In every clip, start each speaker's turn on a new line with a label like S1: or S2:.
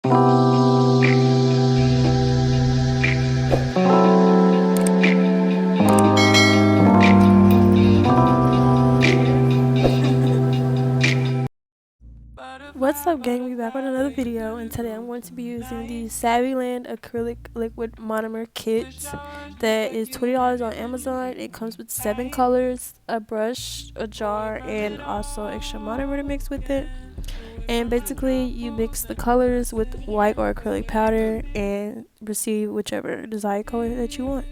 S1: What's up, gang? We back with another video, and today I'm going to be using the Saviland acrylic liquid monomer kit that is $20 on Amazon. It comes with 7 colors, a brush, a jar, and also extra monomer to mix with it. And basically you mix the colors with white or acrylic powder and receive whichever desired color that you want.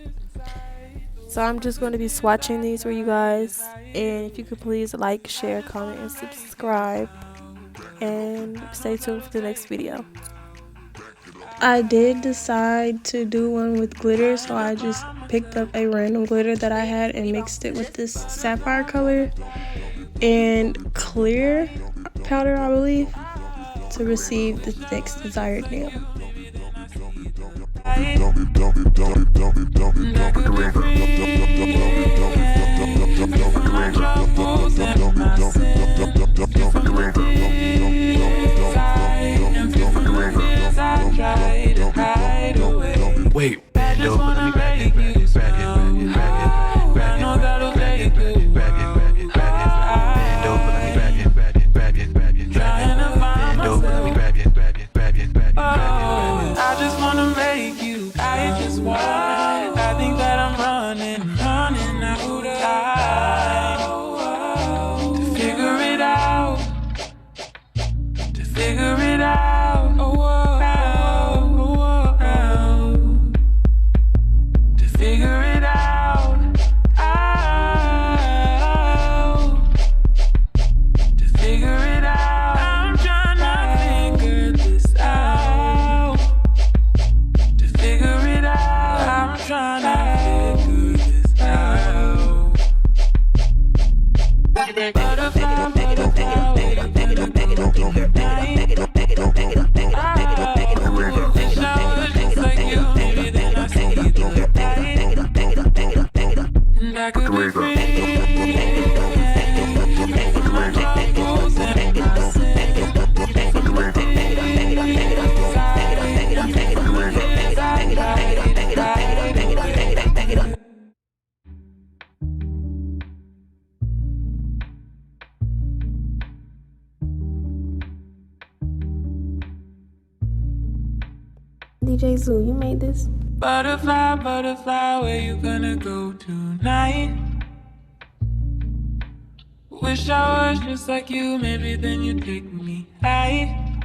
S1: So I'm just going to be swatching these for you guys, and if you could please like, share, comment, and subscribe, and stay tuned for the next video. I did decide to do one with glitter, so I just picked up a random glitter that I had and mixed it with this sapphire color and clear powder, I believe, to receive the next desired nail.
S2: Wait, bend over, let me grab it, grab it, grab it, grab it, grab it, grab it, grab it, grab it, grab it, grab it, grab it, bend over, let me grab it, grab it, grab it, grab it, grab it, bend over, let me grab it, grab it, grab it, grab it, grab it.
S3: I just wanna make you, I just want, I think that I'm running out of time to figure it out, to figure it out, oh, whoa. Figure it out, to figure it out. I'm trying to figure this out, to figure it out. I'm trying to figure this out. Butterfly, butterfly, I could be free.
S1: DJ Zoo, you made this?
S3: Butterfly, butterfly, where you gonna go tonight? Wish I was just like you, maybe then you'd take me high.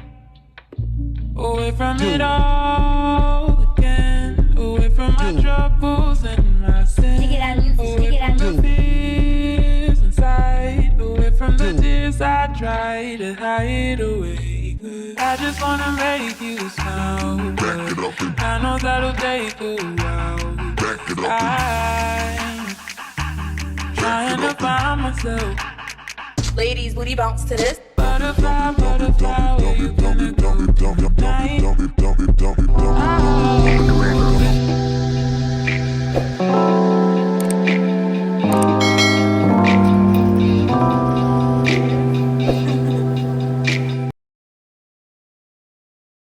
S3: Away from it all again, away from my troubles and my sins, away from the fears inside, away from the tears I try to hide away. I just wanna make you smile, but I know that'll take a while. I'm trying to find myself.
S4: Ladies, booty bounce to this.
S3: Butterfly, butterfly, where you gonna go tonight?